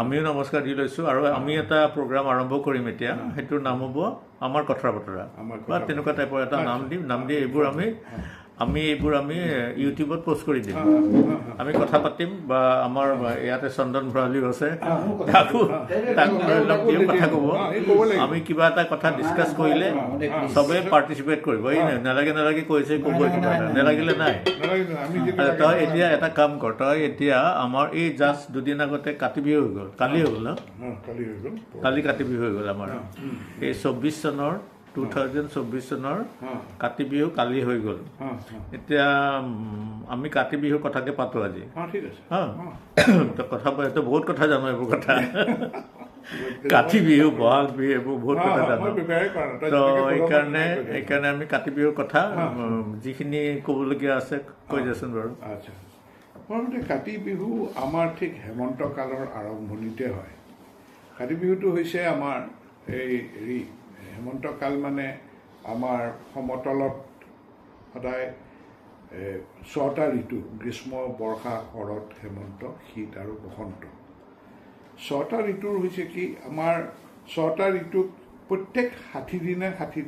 আমিও নমস্কাৰ দি লৈছোঁ আৰু আমি এটা প্ৰগ্ৰাম আৰম্ভ কৰিম এতিয়া সেইটোৰ নাম হ'ব আমাৰ কথা বতৰা বা তেনেকুৱা টাইপৰ এটা নাম দি এইবোৰ আমি ইউটিউবত পোষ্ট কৰি দিম আমি কথা পাতিম বা আমাৰ ইয়াতে চন্দন ভৰালীও আছে তাকো কথা ক'ব আমি কিবা এটা কথা ডিছকাছ কৰিলে চবেই পাৰ্টিচিপেট কৰিব এই নালাগে কৈছে ক'ব নালাগিলে নাই তই এতিয়া এটা কাম কৰ তই এতিয়া আমাৰ এই জাষ্ট দুদিন আগতে কাতি বিহু হৈ গ'ল কালি হৈ গ'ল ন কালি কাতি বিহু হৈ গ'ল আমাৰ এই 24 চনৰ 2024 চনৰ কাতি বিহু কালি হৈ গ'ল এতিয়া আমি কাতি বিহুৰ কথাকে পাতো আজি কথা এইটো বহুত কথা জানো এইবোৰ কথা কাতি বিহু বহাগ বিহু এইবোৰ বহুত কথা জানো তো এইকাৰণে আমি কাতি বিহুৰ কথা যিখিনি ক'বলগীয়া আছে কৈ দেচোন বাৰু প্ৰথমতে কাতি বিহু আমাৰ ঠিক হেমন্ত কালৰ আৰম্ভণিতে হয় কাতি বিহুটো হৈছে আমাৰ এই হেমন্ত কাল মানে আমাৰ সমতলত সদায় 6টা ঋতু গ্ৰীষ্ম বৰ্ষা শৰৎ হেমন্ত শীত আৰু বসন্ত 6টা ঋতুৰ হৈছে কি আমাৰ 6টা ঋতুত প্ৰত্যেক 60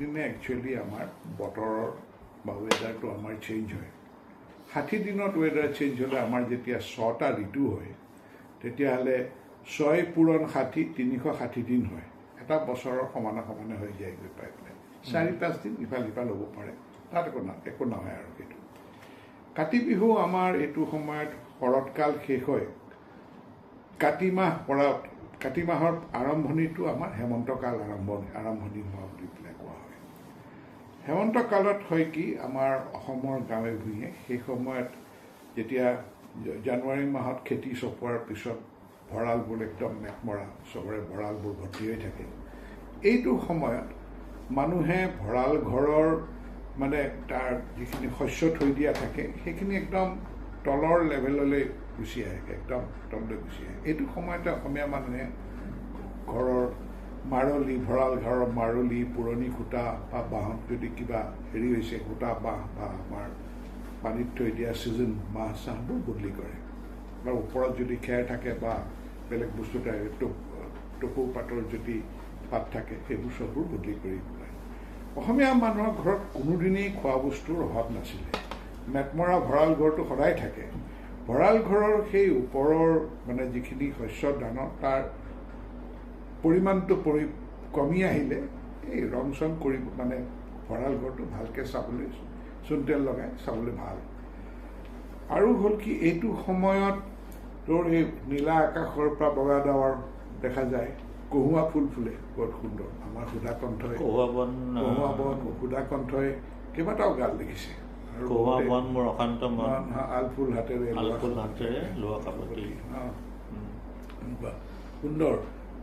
দিনে একচুৱেলি আমাৰ বতৰৰ বা ৱেডাৰটো আমাৰ চেঞ্জ হয় 60 দিনত ৱেডাৰ চেঞ্জ হ'লে আমাৰ যেতিয়া 6টা ঋতু হয় তেতিয়াহ'লে 6 পূৰণ 60 360 দিন হয় এটা বছৰৰ সমানে হৈ যায় গৈ পাই পেলাই 4-5 দিন ইফাল হ'ব পাৰে তাত একো নহয় আৰু সেইটো কাতি বিহু আমাৰ এইটো সময়ত শৰৎকাল শেষ হয় কাতি মাহৰ আৰম্ভণিটো আমাৰ হেমন্ত কাল আৰম্ভণি হোৱা বুলি পেলাই কোৱা হয় হেমন্ত কালত হয় কি আমাৰ অসমৰ গাঁৱে ভূঞে সেই সময়ত যেতিয়া জানুৱাৰী মাহত খেতি চপোৱাৰ পিছত ভঁৰালবোৰ একদম মেঘমৰা চবৰে ভঁৰালবোৰ ভৰ্তি হৈ থাকে এইটো সময়ত মানুহে ভঁৰাল ঘৰৰ মানে তাৰ যিখিনি শস্য থৈ দিয়া থাকে সেইখিনি একদম তলৰ লেভেললৈ গুচি আহে একদম তললৈ গুচি আহে এইটো সময়তে অসমীয়া মানুহে ঘৰৰ মাৰলি ভঁৰাল ঘৰৰ মাৰলি পুৰণি সূতা বা বাঁহত যদি কিবা হেৰি হৈছে সূতা বাঁহ বা আমাৰ পানীত থৈ দিয়া ছিজন মাহ চাহবোৰ বদলি কৰে বা ওপৰত যদি খেৰ থাকে বা বেলেগ বস্তু টকৌ পাতৰ যদি পাত থাকে সেইবোৰ চববোৰ বদলি কৰি পেলায় অসমীয়া মানুহৰ ঘৰত কোনোদিনেই খোৱা বস্তুৰ অভাৱ নাছিলে মেটমৰা ভঁৰাল ঘৰটো সদায় থাকে ভঁৰাল ঘৰৰ সেই ওপৰৰ মানে যিখিনি শস্য দানৰ তাৰ পৰিমাণটো কমি আহিলে এই ৰং চং কৰি মানে ভঁৰাল ঘৰটো ভালকৈ চাবলৈ চূণতেল লগাই চাবলৈ ভাল আৰু হ'ল কি এইটো সময়ত তোৰ এই নীলা আকাশৰ পৰা বগা ডাৱৰ দেখা যায় কহুৱা ফুল ফুলে বৰ সুন্দৰ আমাৰ সুধাকণ্ঠই সুধাকণ্ঠই কেইবাটাও গাল দেখিছে আলফুল হাতেৰে সুন্দৰ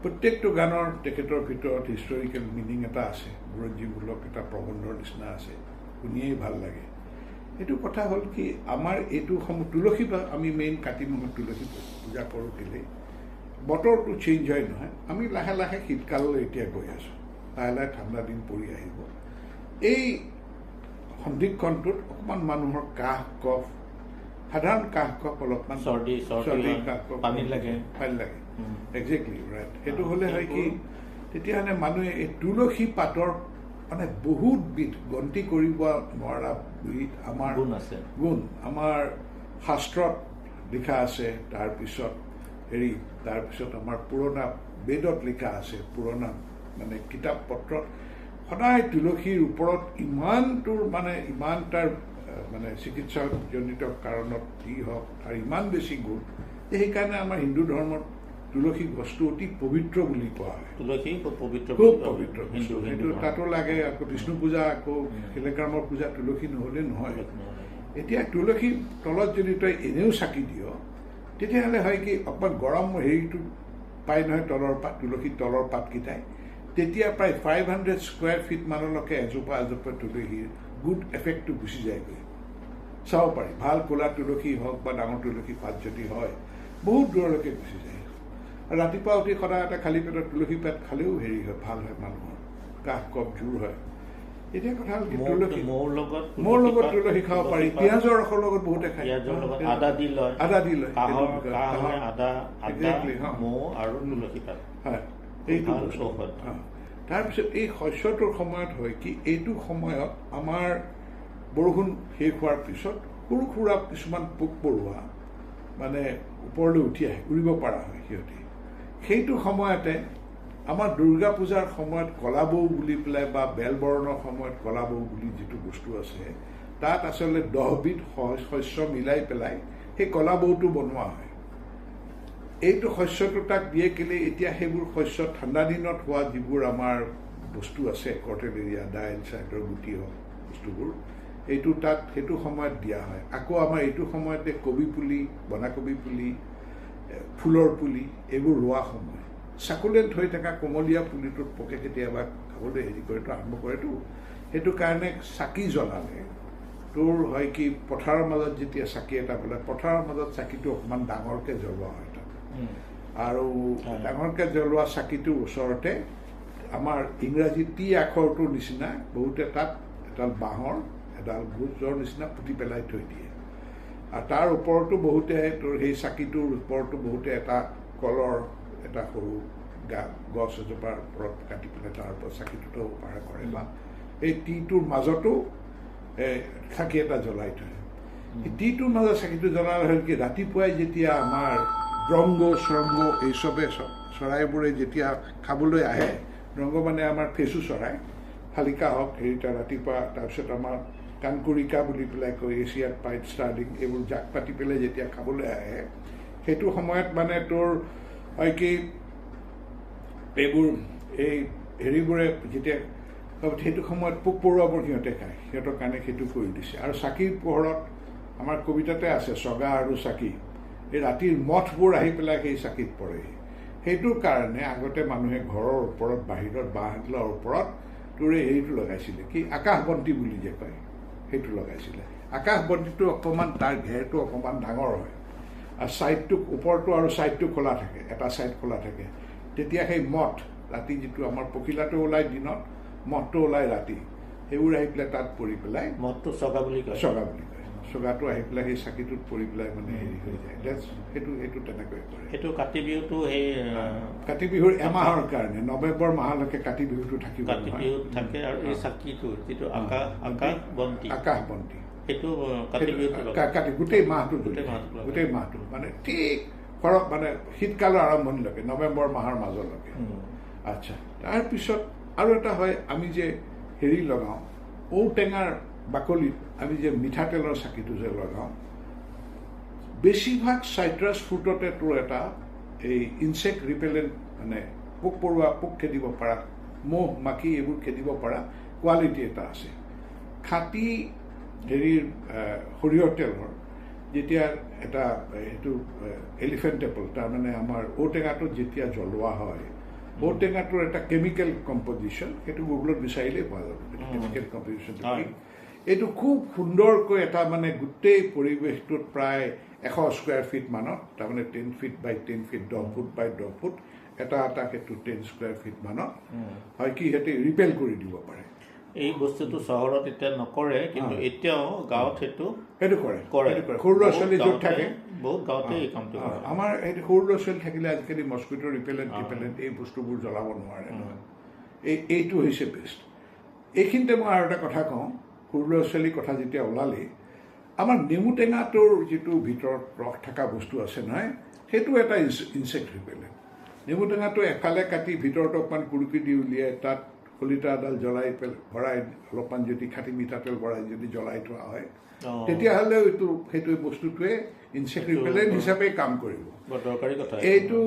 প্ৰত্যেকটো গানৰ তেখেতৰ ভিতৰত হিষ্টৰিকেল মিনিং এটা আছে বুৰঞ্জীমূলক এটা প্ৰবন্ধৰ নিচিনা আছে শুনিয়েই ভাল লাগে এইটো কথা হ'ল কি আমাৰ এইটো তুলসী আমি মেইন কাতি মাহত তুলসী পূজা কৰোঁ কেলৈ বতৰটো চেঞ্জ হয় নহয় আমি লাহে শীতকাললৈ এতিয়া গৈ আছোঁ লাহে ঠাণ্ডা দিন পৰি আহিব এই সন্ধিক্ষণটোত অকণমান মানুহৰ কাহ কফ সাধাৰণ কাহ কফ অলপমান চৰ্দি কাহ কফ পানী লাগে একজেক্টলি ৰাইট সেইটো হ'লে হয় কি তেতিয়াহ'লে মানুহে এই তুলসী পাতৰ মানে বহুত বিধ গন্তি কৰিব নোৱাৰা বিধ আমাৰ গুণ আমাৰ শাস্ত্ৰত লিখা আছে তাৰপিছত আমাৰ পুৰণা বেদত লিখা আছে পুৰণা মানে কিতাপ পত্ৰত সদায় তুলসীৰ ওপৰত ইমান তাৰ মানে চিকিৎসাজনিত কাৰণত কি হওক আৰু ইমান বেছি গুণ সেইকাৰণে আমাৰ হিন্দু ধৰ্মত তুলসী গছটো অতি পবিত্ৰ বুলি কোৱা হয় তুলসী খুব পবিত্ৰ সেইটো তাতো লাগে আকৌ বিষ্ণু পূজা আকৌ শিলেগ্ৰামৰ পূজা তুলসী নহ'লে নহয় এতিয়া তুলসীৰ তলত যদি তই এনেও চাকি দিয় তেতিয়াহ'লে হয় কি অকণমান গৰম হেৰিটো পাই নহয় তলৰ পাত তুলসীৰ তলৰ পাতকেইটাই তেতিয়া প্ৰায় 500 স্কুৱেৰ ফিট মানলৈকে এজোপা তুলসীৰ গুড এফেক্টটো গুচি যায়গৈ চাব পাৰি ভাল ক'লা তুলসী হওক বা ডাঙৰ তুলসী পাত যদি হয় বহুত দূৰলৈকে গুচি যায় ৰাতিপুৱা উঠি সদায় এটা খালী পেটত তুলসী পাত খালেও হেৰি হয় ভাল হয় মানুহৰ কাহ কফ জোৰ হয় এতিয়া কথা হ'ল কি মৌৰ লগত তুলসী খাব পাৰি, পিঁয়াজৰ ৰসৰ লগত বহুতে খায়, আদা দি লয়, মৌ আৰু তুলসী পাত, হয় এইটো ঔষধ। তাৰপিছত এই শস্যটোৰ সময়ত হয় কি, এইটো সময়ত আমাৰ বৰষুণ শেষ হোৱাৰ পিছত সৰু সুৰা কিছুমান পোক পৰুৱা মানে ওপৰলৈ উঠি আহে, উৰিব পৰা হয় সিহঁতে। সেইটো সময়তে আমাৰ দুৰ্গা পূজাৰ সময়ত কলাবৌ বুলি পেলাই বা বেলবৰণৰ সময়ত কলাবৌ বুলি যিটো বস্তু আছে, তাত আচলতে 10 বিধ শস্য মিলাই পেলাই সেই কলাবৌটো বনোৱা হয়। এইটো শস্যটো তাক দিয়ে কেলে, এতিয়া সেইবোৰ শস্য ঠাণ্ডা দিনত হোৱা যিবোৰ আমাৰ বস্তু আছে, কৰ্টেলেৰিয়া, দাইল চাইডৰ গুটি হওক বস্তুবোৰ, এইটো তাত সেইটো সময়ত দিয়া হয়। আকৌ আমাৰ এইটো সময়তে কবি পুলি, বন্ধাকবি পুলি, ফুলৰ পুলি এইবোৰ ৰোৱা সময়। চাকুলেণ্ট হৈ থকা কোমলীয়া পুলিটোত পোকে কেতিয়াবা খাবলৈ হেৰি কৰেতো, আৰম্ভ কৰেতো। সেইটো কাৰণে চাকি জ্বলালে তোৰ হয় কি, পথাৰৰ মাজত যেতিয়া চাকি এটা পেলাই, পথাৰৰ মাজত চাকিটো অকণমান ডাঙৰকৈ জ্বলোৱা হয় তাত, আৰু ডাঙৰকৈ জ্বলোৱা চাকিটোৰ ওচৰতে আমাৰ ইংৰাজী টি আখৰটোৰ নিচিনা বহুতে তাত এডাল বাঁহৰ এডাল গোজৰ নিচিনা পুতি পেলাই থৈ দিয়ে। আৰু তাৰ ওপৰতো বহুতে তোৰ সেই চাকিটোৰ ওপৰতো বহুতে এটা কলৰ এটা সৰু গছ এজোপাৰ ওপৰত কাটি পেলাই তাৰ ওপৰত চাকিটোতো পাৰ কৰে, বা এই টিটোৰ মাজতো চাকি এটা জ্বলাই থয়। এই টিটোৰ মাজত চাকিটো জ্বলালে হ'ল কি, ৰাতিপুৱাই যেতিয়া আমাৰ দ্ৰংগ শ্ৰংগ এইচবে চৰাইবোৰে যেতিয়া খাবলৈ আহে, দ্ৰংগ মানে আমাৰ ফেচু চৰাই, শালিকা হওক হেৰিটা ৰাতিপুৱা, তাৰপিছত আমাৰ কাণকৰিকা বুলি পেলাই কয়, এছিয়াত পাইট ষ্টাৰ্লিং, এইবোৰ জাক পাতি পেলাই যেতিয়া খাবলৈ আহে, সেইটো সময়ত মানে তোৰ হয় কি, এইবোৰ এই হেৰিবোৰে যেতিয়া সেইটো সময়ত পোক পৰুৱাবোৰ সিহঁতে খায়, সিহঁতৰ কাৰণে সেইটো কৰি দিছে। আৰু চাকিৰ পোহৰত আমাৰ কবিতাতে আছে চগা আৰু চাকি, এই ৰাতিৰ মঠবোৰ আহি পেলাই সেই চাকিত পৰেহি। সেইটোৰ কাৰণে আগতে মানুহে ঘৰৰ ওপৰত, বাহিৰত বাঁহডালৰ ওপৰত তোৰ হেৰিটো লগাইছিলে কি, আকাশবন্তি বুলি যে কয়, সেইটো লগাইছিলে। আকাশবন্তিটো অকণমান তাৰ ঘেৰটো অকণমান ডাঙৰ হয়, আৰু ছাইডটো ওপৰটো আৰু ছাইডটো খোলা থাকে, এটা ছাইড খোলা থাকে। তেতিয়া সেই মঠ, ৰাতি যিটো আমাৰ পখিলাটো ওলাই দিনত, মঠটো ওলাই ৰাতি, সেইবোৰ আহি পেলাই তাত পৰি পেলাই, মঠটো চগা বুলি কয়, চগাটো আহি পেলাই সেই চাকিটোত পৰি পেলাই মানে হেৰি হৈ যায়। সেইটো তেনেকৈ কৰে। সেইটো কাতি বিহুটো, সেই কাতি বিহুৰ এমাহৰ কাৰণে, নৱেম্বৰ মাহলৈকে কাতি বিহুটো থাকিব, কাতি বিহুত থাকে। আৰু এই চাকিটো যিটো আকাশবন্তি, সেইটো কাতি গোটেই মাহটো মানে ঠিক সৰহ মানে শীতকালৰ আৰম্ভণিলৈকে, নৱেম্বৰ মাহৰ মাজলৈকে। আচ্ছা, তাৰপিছত আৰু এটা হয়, আমি যে হেৰি লগাওঁ, ঔটেঙাৰ বাকলিত আমি যে মিঠাতেলৰ চাকিটো যে লগাওঁ, বেছিভাগ চাইট্ৰাছ ফ্ৰুটতে তোৰ এটা এই ইনচেক্ট ৰিপেলেণ্ট, মানে পোক পৰুৱা, পোক খেদিব পৰা, মহ মাখি এইবোৰ খেদিব পৰা কোৱালিটি এটা আছে। খাটি হেৰিৰ সৰিয়হ তেলৰ যেতিয়া এটা সেইটো এলিফেণ্ট এপল, তাৰমানে আমাৰ ঔটেঙাটোত যেতিয়া জ্বলোৱা হয়, ঔটেঙাটোৰ এটা কেমিকেল কম্পজিশ্যন, সেইটো গুগলত বিচাৰিলেই পোৱা যাব, কেমিকেল কম্পজিশ্যনটো কি। এইটো খুব সুন্দৰকৈ এটা মানে গোটেই পৰিৱেশটোত প্ৰায় 100 স্কুৱেৰ ফিট মানত, তাৰমানে 10 feet by 10 feet, 10 foot by 10 foot, এটা সেইটো 10 স্কুৱেৰ ফিট মানত হয় কি, সিহঁতে ৰিপেল কৰি দিব পাৰে। এই বস্তুটো চহৰত এতিয়া নকৰে, কিন্তু এতিয়াও গাঁৱত সেইটো কৰে। সৰু ল'ৰা ছোৱালী য'ত থাকে, বহুত গাঁৱতে এই কামটো কৰে। আমাৰ এইটো সৰু ল'ৰা ছোৱালী থাকিলে আজিকালি মস্কিটো ৰিপেলেণ্ট এই বস্তুবোৰ জ্বলাব নোৱাৰে নহয়। এইটো হৈছে বেষ্ট। এইখিনিতে মই আৰু এটা কথা কওঁ, সৰু ল'ৰা ছোৱালীৰ কথা যেতিয়া ওলালেই, আমাৰ নেমু টেঙাটোৰ যিটো ভিতৰত ৰস থকা বস্তু আছে নহয়, সেইটো এটা ইনচেক্ট ৰিপেলেণ্ট। নেমু টেঙাটো এফালে কাটি ভিতৰত অকণমান কুৰুকি দি উলিয়াই তাত কলিতা এডাল জ্বলাই ভৰাই, অলপমান যদি খাটি মিঠাতেল ভৰাই যদি জ্বলাই থোৱা হয়, তেতিয়াহ'লে সেইটো বস্তুটোৱে ইনচেক্ট ৰিপেলেণ্ট হিচাপে কাম কৰিব। এইটো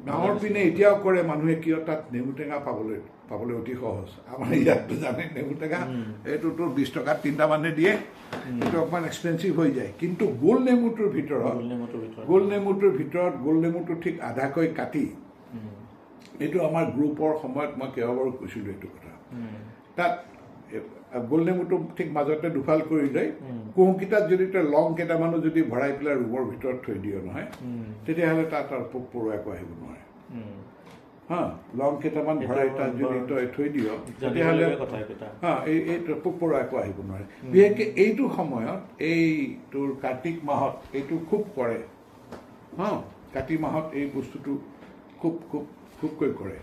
গাঁৱৰ পিনে এতিয়াও কৰে মানুহে, কিয় তাত নেমু টেঙা পাবলৈ অতি সহজ। আমাৰ ইয়াততো জানে নেমু টেঙা এইটোতো 20 টকাত 3টা মানে দিয়ে, সেইটো অকণমান এক্সপেঞ্চিভ হৈ যায়। কিন্তু গোল নেমুটোৰ ভিতৰত গোল নেমুটো ঠিক আধাকৈ কাটি, এইটো আমাৰ গ্ৰুপৰ সময়ত মই কেইবাবাৰো কৈছিলোঁ এইটো কথা, তাত গোল নেমুটো ঠিক মাজতে দুফাল কৰি লৈ কুহুকিটাত যদি তই লং কেইটামানো যদি ভৰাই পেলাই ৰুমৰ ভিতৰত থৈ দিয় নহয়, তেতিয়াহ'লে তাত আৰু পোক পৰুৱা একো আহিব নোৱাৰে। হা লং কেইটামান ভৰাই তাত যদি তই থৈ দিয় তেতিয়াহ'লে হা এই পোক পৰুৱা একো আহিব নোৱাৰে বিশেষকৈ এইটো সময়ত এই তোৰ কাৰ্তিক মাহত এইটো খুব কৰে হা কাতি মাহত এই বস্তুটো খুবকৈ কৰে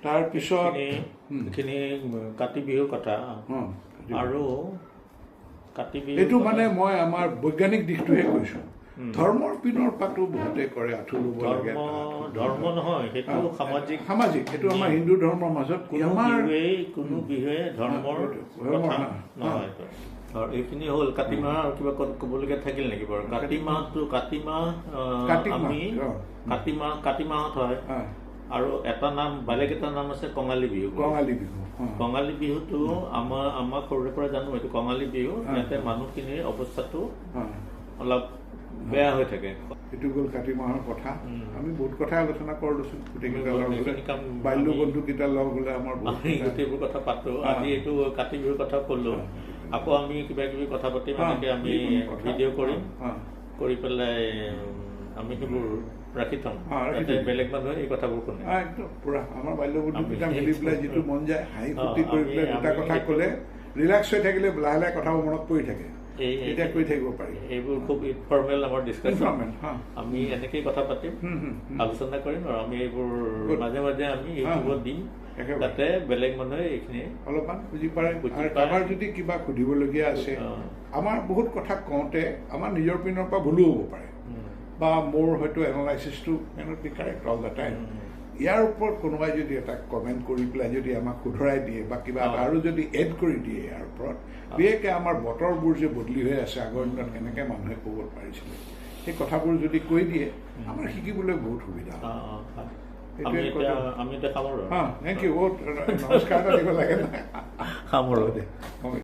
তাৰপিছত এইখিনি কাতি বিহুৰ কথা আৰু কাতি বিহু এইটো মানে মই আমাৰ বৈজ্ঞানিক দিশটোহে কৈছোঁ ধৰ্মৰ পিনৰ পাতো বহুতে কৰে আঁঠু ল'ব লাগে ধৰ্ম নহয় সেইটো সামাজিক এইটো আমাৰ হিন্দু ধৰ্মৰ মাজত কোনো বিহুৱে ধৰ্মৰ কথা নহয় এইখিনি হ'ল কাতি মাহ আৰু কিবা ক'বলগীয়া থাকিল নেকি বাৰু কাতি মাহত হয় আৰু এটা নাম বেলেগ এটা নাম আছে কঙালী বিহু কঙালী বিহুটো আমাৰ সৰুৰে পৰা জানো এইটো কঙালী বিহু ইয়াতে মানুহখিনিৰ অৱস্থাটো অলপ বেয়া হৈ থাকে এইটো গ'ল কাতি মাহৰ কথা আমি বহুত কথা আলোচনা কৰিছোঁ গোটেইকেইটা বাল্য বন্ধুকেইটা লগ হ'লে আমাৰ গোটেইবোৰ কথা পাতো আজি এইটো কাতি বিহুৰ কথা ক'লো আকৌ আমি কিবা কিবি কথা পাতিম এনেকৈ আমি ভিডিঅ' কৰিম কৰি পেলাই আমি সেইবোৰ ৰাখি থ'ম যাতে বেলেগ মানুহে এই কথাবোৰ শুনে একদম পুৰা আমাৰ বাল্য বন্ধুকেইটা মিলি পেলাই যিটো মন যায় হাঁহি ফূৰ্তি কৰি পেলাই দুটা কথা ক'লে ৰিলেক্স হৈ থাকিলে লাহে লাহে কথাবোৰ মনত পৰি থাকে এতিয়া কৈ থাকিব পাৰি এইবোৰ খুব ইনফৰ্মেল আমাৰ ডিছকাশ্যন আমি এনেকেই কথা পাতিম আলোচনা কৰিম আৰু আমি এইবোৰ মাজে মাজে আমি ইউটিউবত দিম যাতে বেলেগ মানুহে এইখিনি অলপমান বুজি পাৰে কাৰোবাৰ যদি কিবা সুধিবলগীয়া আছে আমাৰ বহুত কথা কওঁতে আমাৰ নিজৰ পিনৰ পৰা ভুলো হ'ব পাৰে বা মোৰ হয়তো এনালাইচিছটো মেনত be correct all the time ইয়াৰ ওপৰত কোনোবাই যদি এটা কমেণ্ট কৰি পেলাই যদি আমাক শুধৰাই দিয়ে বা কিবা এটা আৰু যদি এড কৰি দিয়ে ইয়াৰ ওপৰত বিশেষকৈ আমাৰ বতৰবোৰ যে বদলি হৈ আছে আগৰ দিনত কেনেকৈ মানুহে ক'ব পাৰিছিলে সেই কথাবোৰ যদি কৈ দিয়ে আমাৰ শিকিবলৈ বহুত সুবিধা আমি এতিয়া সামৰো থেংক ইউ বহুত নমস্কাৰ এটা দিব লাগে সামৰো